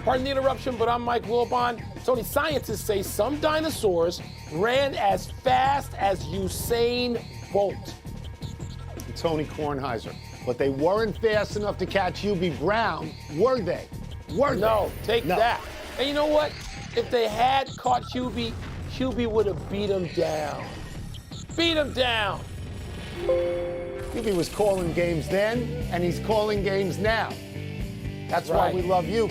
Pardon the interruption, but I'm Michael Wilbon. Tony, scientists say some dinosaurs ran as fast as Usain Bolt. Tony Kornheiser. But they weren't fast enough to catch Hubie Brown, were they? No, take that. And you know what? If they had caught Hubie, Hubie would have beat him down. Beat him down. Hubie was calling games then, and he's calling games now. That's right. Why we love you.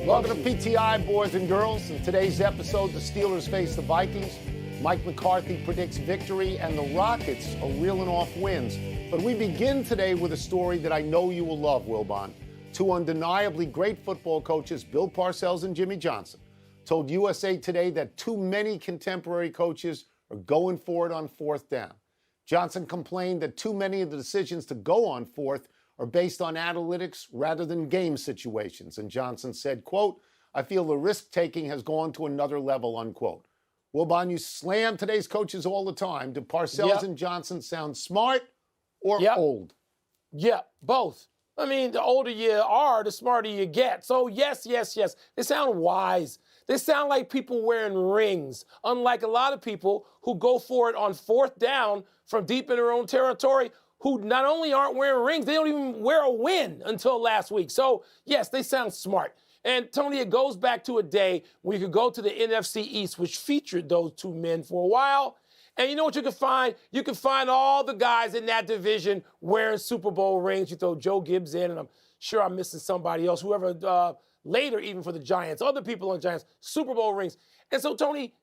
Welcome to PTI, boys and girls. In today's episode, the Steelers face the Vikings. Mike McCarthy predicts victory, and the Rockets are reeling off wins. But we begin today with a story that I know you will love, Wilbon. Two undeniably great football coaches, Bill Parcells and Jimmy Johnson, told USA Today that too many contemporary coaches are going for it on fourth down. Johnson complained that too many of the decisions to go on fourth are based on analytics rather than game situations. And Johnson said, quote, "I feel the risk-taking has gone to another level," unquote. Wilbon, you slam today's coaches all the time. Do Parcells and Johnson sound smart or old? Yeah, both. I mean, the older you are, the smarter you get. So yes. They sound wise. They sound like people wearing rings, unlike a lot of people who go for it on fourth down from deep in their own territory, who not only aren't wearing rings, they don't even wear a win until last week. So yes, they sound smart. And Tony, it goes back to a day when you could go to the NFC East, which featured those two men for a while. And you know what you can find? You can find all the guys in that division wearing Super Bowl rings. You throw Joe Gibbs in, and I'm sure I'm missing somebody else, whoever later even for the Giants, other people on Giants, Super Bowl rings. And so, Tony,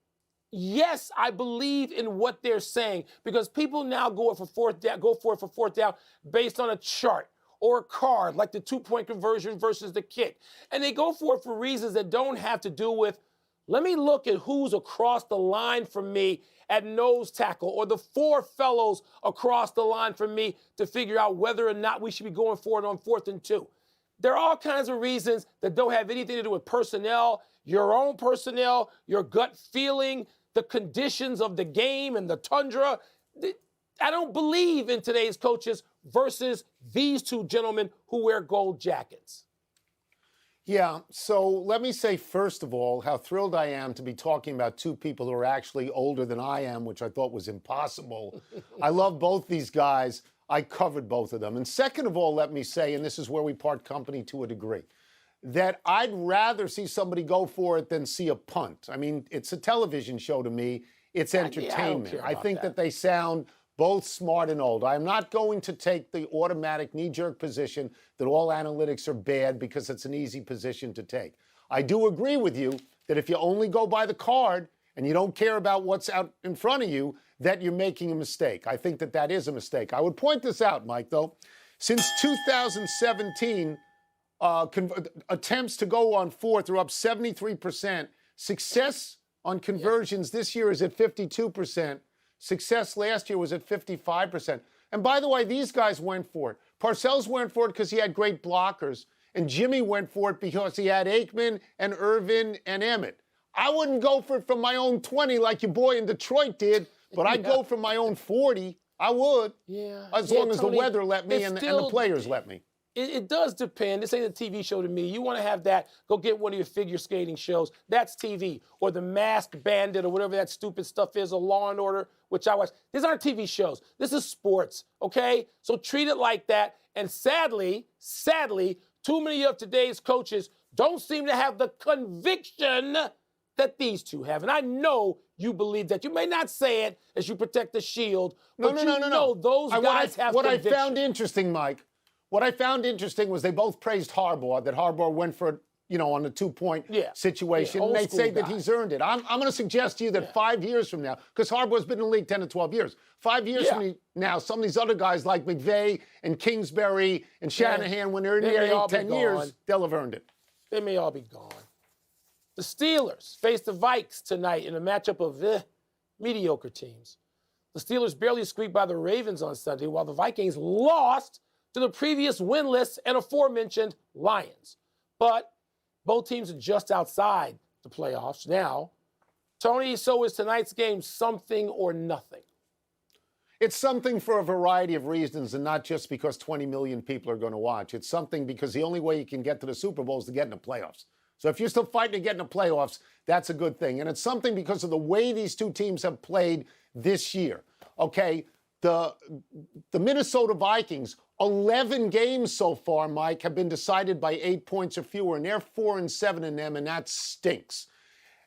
yes, I believe in what they're saying because people now go for it for fourth down based on a chart or a card, like the two-point conversion versus the kick. And they go for it for reasons that don't have to do with, let me look at who's across the line from me at nose tackle or the four fellows across the line from me to figure out whether or not we should be going for it on 4th and 2. There are all kinds of reasons that don't have anything to do with personnel, your own personnel, your gut feeling, the conditions of the game and the tundra. I don't believe in today's coaches versus these two gentlemen who wear gold jackets. Yeah, so let me say, first of all, how thrilled I am to be talking about two people who are actually older than I am, which I thought was impossible. I love both these guys. I covered both of them. And second of all, let me say, and this is where we part company to a degree, that I'd rather see somebody go for it than see a punt. I mean, it's a television show to me. It's entertainment. I think that they sound both smart and old. I'm not going to take the automatic knee-jerk position that all analytics are bad because it's an easy position to take. I do agree with you that if you only go by the card and you don't care about what's out in front of you, that you're making a mistake. I think that that is a mistake. I would point this out, Mike, though. Since 2017, attempts to go on fourth are up 73%. Success on conversions this year is at 52%. Success last year was at 55%. And by the way, these guys went for it. Parcells went for it because he had great blockers, and Jimmy went for it because he had Aikman and Irvin and Emmett. I wouldn't go for it from my own 20 like your boy in Detroit did, but I'd go from my own 40. I would. Yeah. As long as Tony, the weather let me and the players let me. It does depend. This ain't a TV show to me. You want to have that, go get one of your figure skating shows. That's TV. Or The Masked Bandit or whatever that stupid stuff is, or Law & Order, which I watch. These aren't TV shows. This is sports, okay? So treat it like that. And sadly, too many of today's coaches don't seem to have the conviction that these two have. And I know you believe that. You may not say it as you protect the shield, but you know those guys have conviction. What I found interesting, Mike, what I found interesting was they both praised Harbaugh, that Harbaugh went for it, on the two-point situation. And they say that he's earned it. I'm going to suggest to you that 5 years from now, because Harbaugh's been in the league 10 to 12 years, 5 years from now, some of these other guys like McVay and Kingsbury and Shanahan, when they're in there 8, 10 years, they'll have earned it. They may all be gone. The Steelers face the Vikes tonight in a matchup of mediocre teams. The Steelers barely squeaked by the Ravens on Sunday, while the Vikings lost to the previous winless and aforementioned Lions. But both teams are just outside the playoffs now. Tony, so is tonight's game something or nothing? It's something for a variety of reasons, and not just because 20 million people are going to watch. It's something because the only way you can get to the Super Bowl is to get in the playoffs. So if you're still fighting to get in the playoffs, that's a good thing. And it's something because of the way these two teams have played this year. Okay, the Minnesota Vikings, 11 games so far, Mike, have been decided by 8 points or fewer, and they're 4-7 in them, and that stinks.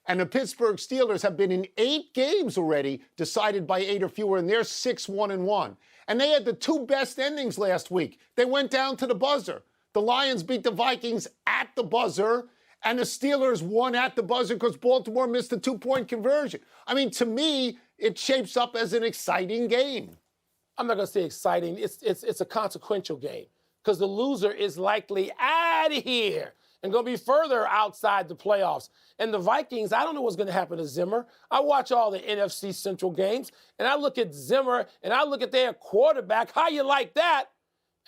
And the Pittsburgh Steelers have been in 8 games already decided by 8 or fewer, and they're 6-1-1. And they had the 2 best endings last week. They went down to the buzzer. The Lions beat the Vikings at the buzzer, and the Steelers won at the buzzer because Baltimore missed a 2-point conversion. I mean, to me, it shapes up as an exciting game. I'm not going to say exciting. It's a consequential game because the loser is likely out of here and going to be further outside the playoffs. And the Vikings, I don't know what's going to happen to Zimmer. I watch all the NFC Central games, and I look at Zimmer, and I look at their quarterback. How you like that?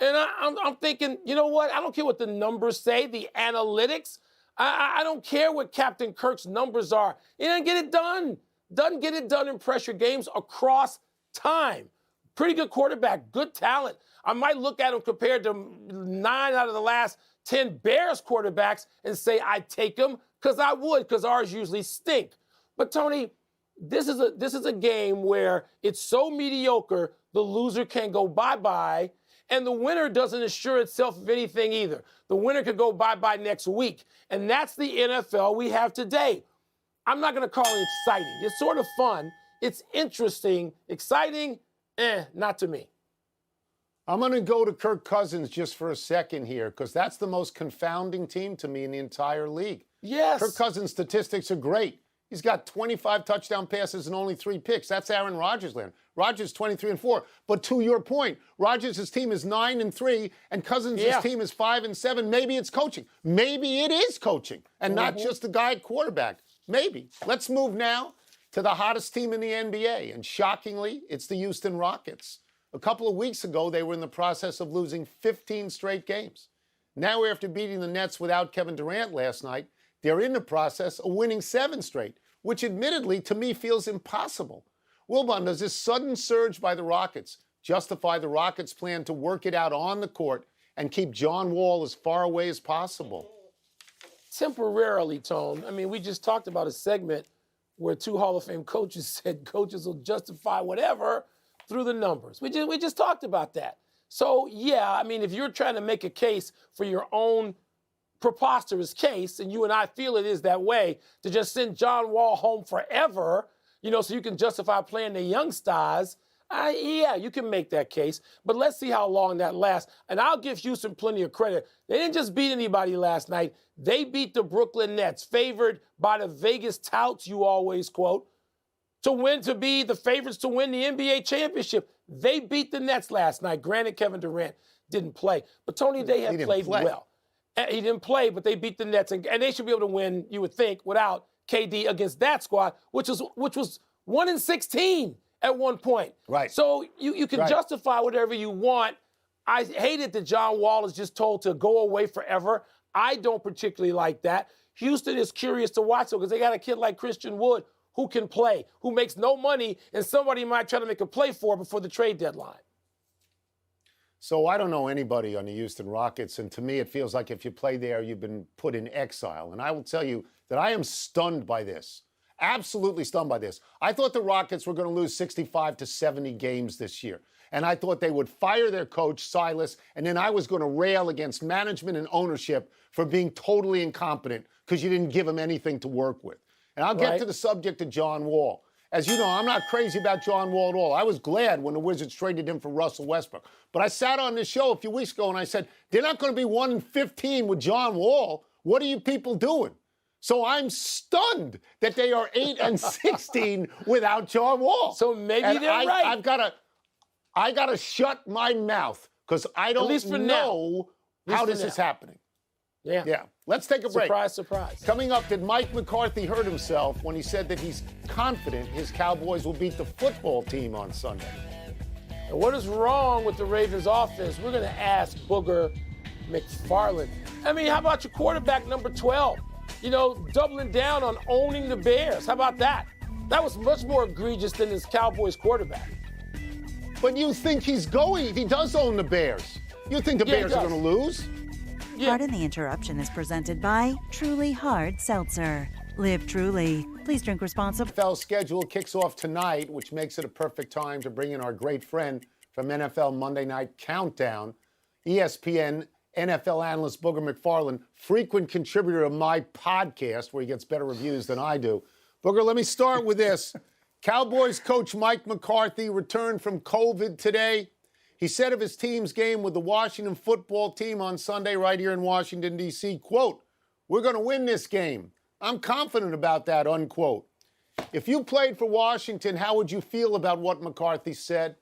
And I'm thinking, you know what? I don't care what the numbers say, the analytics. I don't care what Captain Kirk's numbers are. He doesn't get it done. Doesn't get it done in pressure games across time. Pretty good quarterback, good talent. I might look at him compared to 9 out of the last 10 Bears quarterbacks and say I'd take him because I would, because ours usually stink. But Tony, this is a game where it's so mediocre, the loser can go bye-bye, and the winner doesn't assure itself of anything either. The winner could go bye-bye next week. And that's the NFL we have today. I'm not going to call it exciting. It's sort of fun. It's interesting. Exciting? Not to me. I'm going to go to Kirk Cousins just for a second here because that's the most confounding team to me in the entire league. Yes. Kirk Cousins' statistics are great. He's got 25 touchdown passes and only 3 picks. That's Aaron Rodgers' land. Rodgers 23-4. But to your point, Rodgers' team is 9-3 and Cousins' team is 5-7. Maybe it's coaching. Maybe it is coaching and not just the guy at quarterback. Maybe. Let's move now to the hottest team in the NBA. And shockingly, it's the Houston Rockets. A couple of weeks ago, they were in the process of losing 15 straight games. Now, after beating the Nets without Kevin Durant last night, they're in the process of winning 7 straight, which admittedly to me feels impossible. Wilbon, does this sudden surge by the Rockets justify the Rockets' plan to work it out on the court and keep John Wall as far away as possible? Temporarily, Tone. I mean, we just talked about a segment where 2 Hall of Fame coaches said coaches will justify whatever through the numbers. We just talked about that. So, yeah, I mean, if you're trying to make a case for your own preposterous case, and you and I feel it is that way, to just send John Wall home forever, so you can justify playing the young stars, yeah, you can make that case. But let's see how long that lasts. And I'll give Houston plenty of credit. They didn't just beat anybody last night. They beat the Brooklyn Nets, favored by the Vegas touts you always quote, to be the favorites to win the NBA championship. They beat the Nets last night. Granted, Kevin Durant didn't play. But, Tony, they have played well. He didn't play, but they beat the Nets. And they should be able to win, you would think, without KD against that squad, which was 1-16 at one point. Right. So you can justify whatever you want. I hate it that John Wall is just told to go away forever. I don't particularly like that. Houston is curious to watch though because they got a kid like Christian Wood who can play, who makes no money, and somebody might try to make a play for before the trade deadline. So I don't know anybody on the Houston Rockets, and to me it feels like if you play there, you've been put in exile. And I will tell you that I am stunned by this. Absolutely stunned by this. I thought the Rockets were going to lose 65 to 70 games this year. And I thought they would fire their coach, Silas, and then I was going to rail against management and ownership for being totally incompetent because you didn't give them anything to work with. And I'll get to the subject of John Wall. As you know, I'm not crazy about John Wall at all. I was glad when the Wizards traded him for Russell Westbrook. But I sat on this show a few weeks ago and I said, they're not going to be 1-15 with John Wall. What are you people doing? So I'm stunned that they are 8-16 without John Wall. So maybe they're right. I gotta shut my mouth because I don't know how this is happening. Yeah. Let's take a break. Surprise, surprise. Coming up, did Mike McCarthy hurt himself when he said that he's confident his Cowboys will beat the football team on Sunday? And what is wrong with the Ravens offense? We're going to ask Booger McFarland. I mean, how about your quarterback, number 12? Doubling down on owning the Bears. How about that? That was much more egregious than this Cowboys quarterback. But you think he does own the Bears. You think the Bears are going to lose? Yeah. Pardon the interruption is presented by Truly Hard Seltzer. Live truly. Please drink responsibly. NFL schedule kicks off tonight, which makes it a perfect time to bring in our great friend from NFL Monday Night Countdown, ESPN NFL analyst Booger McFarland, frequent contributor of my podcast where he gets better reviews than I do. Booger, let me start with this. Cowboys coach Mike McCarthy returned from COVID today. He said of his team's game with the Washington football team on Sunday right here in Washington, D.C., quote, "We're going to win this game. I'm confident about that," unquote. If you played for Washington, how would you feel about what McCarthy said?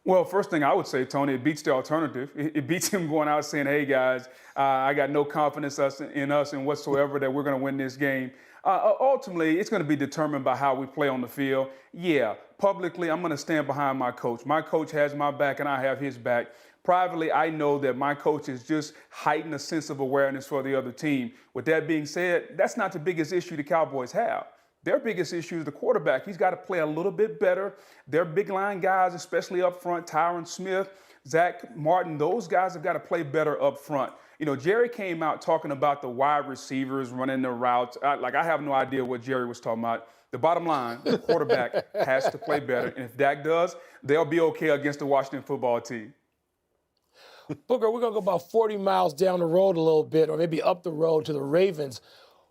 Well, first thing I would say, Tony, it beats the alternative. It beats him going out saying, hey, guys, I got no confidence in us and whatsoever that we're going to win this game. Ultimately, it's going to be determined by how we play on the field. Yeah, publicly, I'm going to stand behind my coach. My coach has my back and I have his back. Privately, I know that my coach is just heightened a sense of awareness for the other team. With that being said, that's not the biggest issue the Cowboys have. Their biggest issue is the quarterback. He's got to play a little bit better. Their big line guys, especially up front, Tyron Smith, Zach Martin, those guys have got to play better up front. You know, Jerry came out talking about the wide receivers running the routes. I have no idea what Jerry was talking about. The bottom line, the quarterback has to play better. And if Dak does, they'll be okay against the Washington football team. Booker, we're going to go about 40 miles down the road a little bit, or maybe up the road to the Ravens,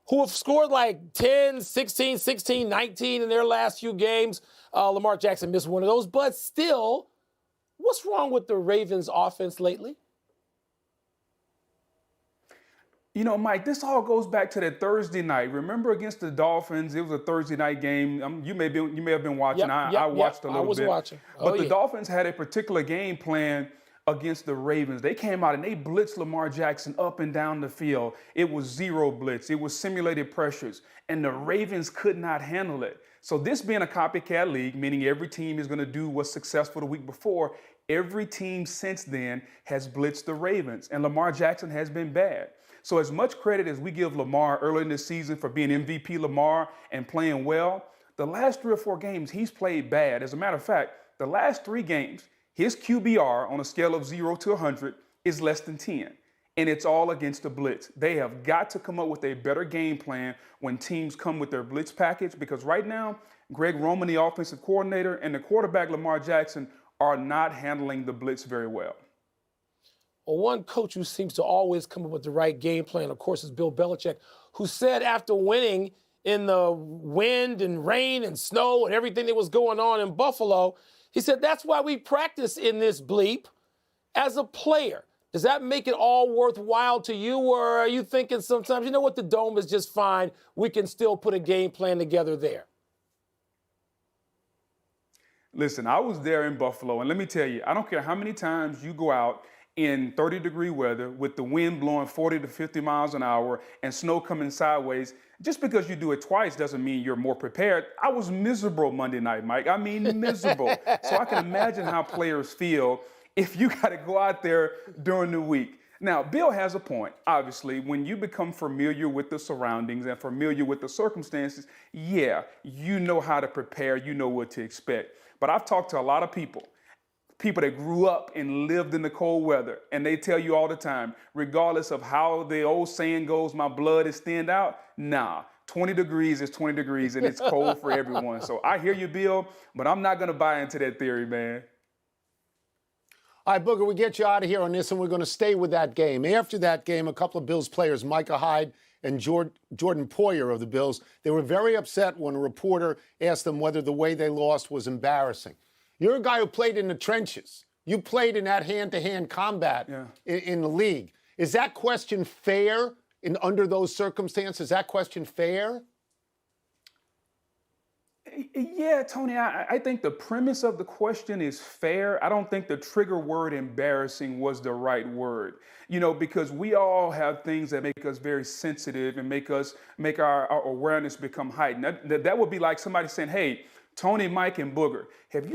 who have scored like 10, 16, 16, 19 in their last few games. Lamar Jackson missed one of those. But still, what's wrong with the Ravens' offense lately? You know, Mike, this all goes back to that Thursday night. Remember against the Dolphins, it was a Thursday night game. You may have been watching. I watched a little bit. I was watching. But the Dolphins had a particular game plan against the Ravens. They came out and they blitzed Lamar Jackson up and down the field. It was zero blitz. It was simulated pressures. And the Ravens could not handle it. So this being a copycat league, meaning every team is going to do what's successful the week before, every team since then has blitzed the Ravens. And Lamar Jackson has been bad. So as much credit as we give Lamar early in the season for being MVP Lamar and playing well, the last 3 or 4 games he's played bad. As a matter of fact, the last 3 games, his QBR on a scale of 0 to 100 is less than 10, and it's all against the blitz. They have got to come up with a better game plan when teams come with their blitz package, because right now, Greg Roman, the offensive coordinator, and the quarterback, Lamar Jackson, are not handling the blitz very well. Well, one coach who seems to always come up with the right game plan, of course, is Bill Belichick, who said after winning in the wind and rain and snow and everything that was going on in Buffalo, he said, that's why we practice in this bleep as a player. Does that make it all worthwhile to you, or are you thinking sometimes, you know what, the dome is just fine, we can still put a game plan together there? Listen, I was there in Buffalo, and let me tell you, I don't care how many times you go out in 30-degree weather with the wind blowing 40 to 50 miles an hour and snow coming sideways. Just because you do it twice doesn't mean you're more prepared. I was miserable Monday night, Mike. I mean, miserable. So I can imagine how players feel if you got to go out there during the week. Now, Bill has a point. Obviously, when you become familiar with the surroundings and familiar with the circumstances, yeah, you know how to prepare, you know what to expect. But I've talked to a lot of people that grew up and lived in the cold weather, and they tell you all the time, regardless of how the old saying goes, my blood is thinned out, nah, 20 degrees is 20 degrees, and it's cold for everyone. So I hear you, Bill, but I'm not going to buy into that theory, man. All right, Booger, we get you out of here on this, and we're going to stay with that game. After that game, a couple of Bills players, Micah Hyde and Jordan Poyer of the Bills, they were very upset when a reporter asked them whether the way they lost was embarrassing. You're a guy who played in the trenches. You played in that hand-to-hand combat in the league. Is that question fair under those circumstances? Is that question fair? Yeah, Tony, I think the premise of the question is fair. I don't think the trigger word embarrassing was the right word, because we all have things that make us very sensitive and make our awareness become heightened. That would be like somebody saying, hey, Tony, Mike, and Booger, have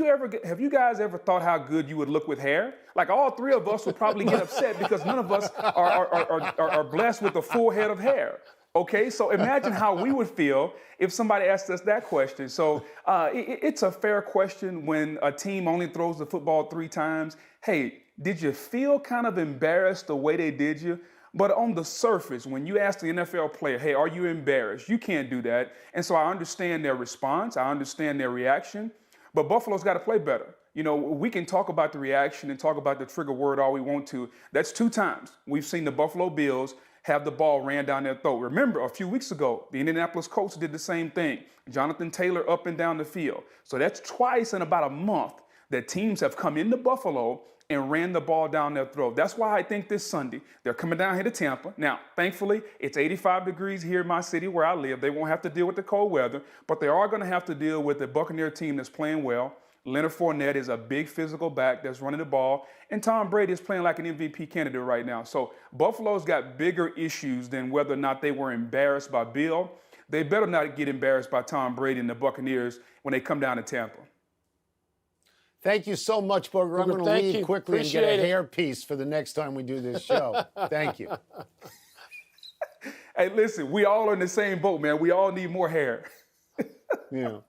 you guys ever thought how good you would look with hair? Like all 3 of us would probably get upset because none of us are blessed with a full head of hair. Okay, so imagine how we would feel if somebody asked us that question. So it's a fair question when a team only throws the football 3 times. Hey, did you feel kind of embarrassed the way they did you? But on the surface, when you ask the NFL player, hey, are you embarrassed? You can't do that. And so I understand their response. I understand their reaction. But Buffalo's got to play better. You know, we can talk about the reaction and talk about the trigger word all we want to. That's 2 times we've seen the Buffalo Bills have the ball ran down their throat. Remember, a few weeks ago, the Indianapolis Colts did the same thing. Jonathan Taylor up and down the field. So that's twice in about a month that teams have come into Buffalo and ran the ball down their throat. That's why I think this Sunday, they're coming down here to Tampa. Now, thankfully, it's 85 degrees here in my city where I live. They won't have to deal with the cold weather, but they are going to have to deal with a Buccaneer team that's playing well. Leonard Fournette is a big physical back that's running the ball, and Tom Brady is playing like an MVP candidate right now. So Buffalo's got bigger issues than whether or not they were embarrassed by Bill. They better not get embarrassed by Tom Brady and the Buccaneers when they come down to Tampa. Thank you so much, Booger. I'm going to leave quickly and get a hair piece for the next time we do this show. Thank you. Hey, listen, we all are in the same boat, man. We all need more hair. Yeah.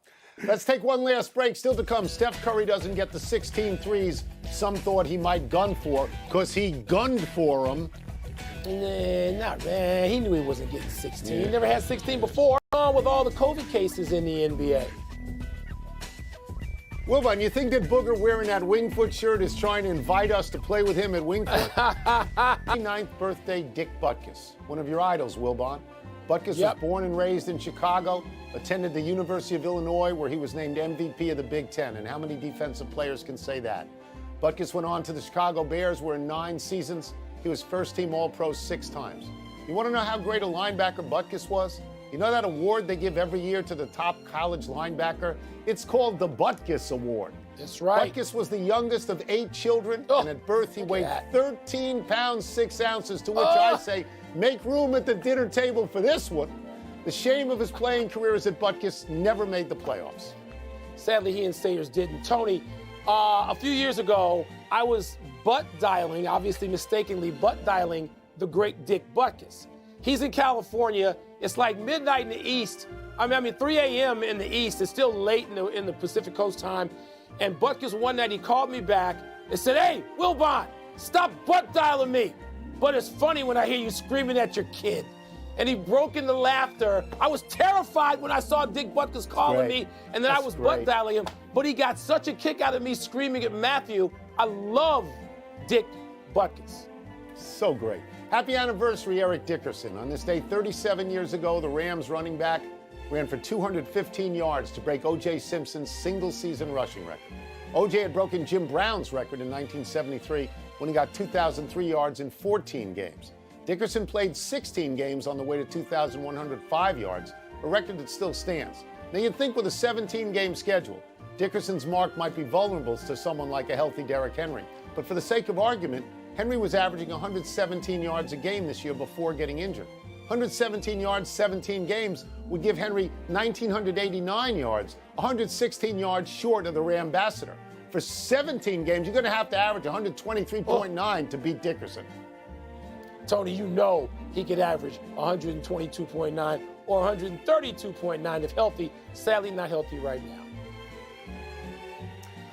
Let's take one last break. Still to come, Steph Curry doesn't get the 16 threes some thought he might gun for because he gunned for them. Nah, man. He knew he wasn't getting 16. Yeah. He never had 16 before. With all the COVID cases in the NBA. Wilbon, you think that Booger wearing that Wingfoot shirt is trying to invite us to play with him at Wingfoot? 9th birthday, Dick Butkus, one of your idols, Wilbon. Butkus was born and raised in Chicago, attended the University of Illinois, where he was named MVP of the Big Ten. And how many defensive players can say that? Butkus went on to the Chicago Bears, where in 9 seasons, he was first-team All-Pro 6 times. You want to know how great a linebacker Butkus was? You know that award they give every year to the top college linebacker? It's called the Butkus Award. That's right. Butkus was the youngest of 8 children, and at birth he weighed 13 pounds, 6 ounces, to which I say, make room at the dinner table for this one. The shame of his playing career is that Butkus never made the playoffs. Sadly, he and Sayers didn't. Tony, a few years ago, I was butt dialing, obviously mistakenly butt dialing, the great Dick Butkus. He's in California. It's like midnight in the East. I mean 3 a.m. in the East. It's still late in the Pacific Coast time. And Butkus one night, he called me back and said, hey, Wilbon, stop butt dialing me. But it's funny when I hear you screaming at your kid. And he broke into laughter. I was terrified when I saw Dick Butkus calling me, and then I was butt dialing him. But he got such a kick out of me screaming at Matthew. I love Dick Butkus. So great. Happy anniversary, Eric Dickerson. On this day 37 years ago, the Rams running back ran for 215 yards to break O.J. Simpson's single-season rushing record. O.J. had broken Jim Brown's record in 1973 when he got 2,003 yards in 14 games. Dickerson played 16 games on the way to 2,105 yards, a record that still stands. Now, you'd think with a 17-game schedule, Dickerson's mark might be vulnerable to someone like a healthy Derrick Henry. But for the sake of argument, Henry was averaging 117 yards a game this year before getting injured. 117 yards, 17 games would give Henry 1,989 yards, 116 yards short of the Rambassador. For 17 games, you're going to have to average 123.9 to beat Dickerson. Tony, you know he could average 122.9 or 132.9 if healthy. Sadly, not healthy right now.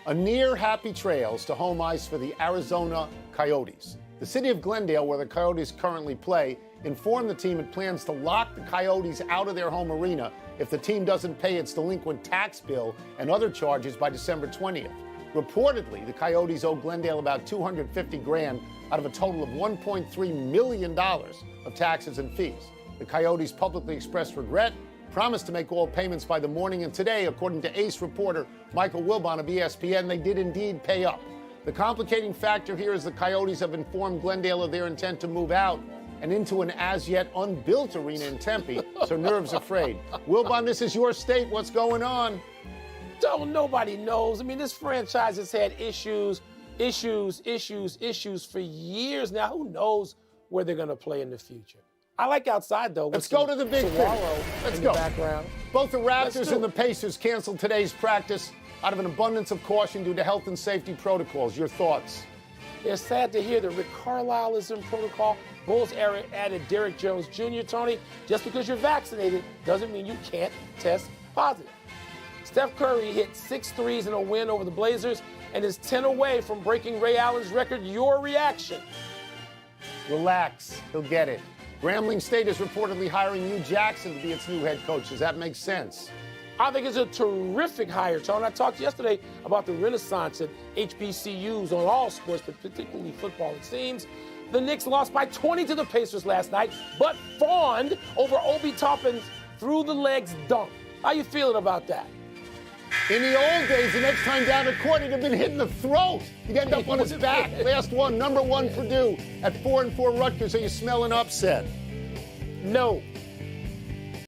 A near happy trails to home ice for the Arizona Coyotes. The city of Glendale, where the Coyotes currently play, informed the team it plans to lock the Coyotes out of their home arena if the team doesn't pay its delinquent tax bill and other charges by December 20th. Reportedly, the Coyotes owe Glendale about $250,000 out of a total of $1.3 million of taxes and fees. The Coyotes publicly expressed regret, promised to make all payments by the morning, and today, according to ace reporter Michael Wilbon of ESPN, they did indeed pay up. The complicating factor here is the Coyotes have informed Glendale of their intent to move out and into an as-yet unbuilt arena in Tempe, so nerves are frayed. Wilbon, this is your state. What's going on? Nobody knows. I mean, this franchise has had issues for years now. Who knows where they're going to play in the future? I like outside, though. Let's go to the big thing. Let's go. Background. Both the Raptors and the Pacers canceled today's practice out of an abundance of caution due to health and safety protocols. Your thoughts? It's sad to hear that Rick Carlisle is in protocol. Bulls added Derrick Jones Jr., Tony. Just because you're vaccinated doesn't mean you can't test positive. Steph Curry hit 6 threes in a win over the Blazers. and is 10 away from breaking Ray Allen's record. Your reaction? Relax. He'll get it. Grambling State is reportedly hiring Hugh Jackson to be its new head coach. Does that make sense? I think it's a terrific hire, Tone. I talked yesterday about the renaissance at HBCUs on all sports, but particularly football. It seems the Knicks lost by 20 to the Pacers last night, but fawned over Obi Toppin's through-the-legs dunk. How you feeling about that? In the old days, the next time down the court, he'd have been hit in the throat. He'd end up on his back. Last one, number 1 Purdue at 4-4 Rutgers. Are you smelling upset? No.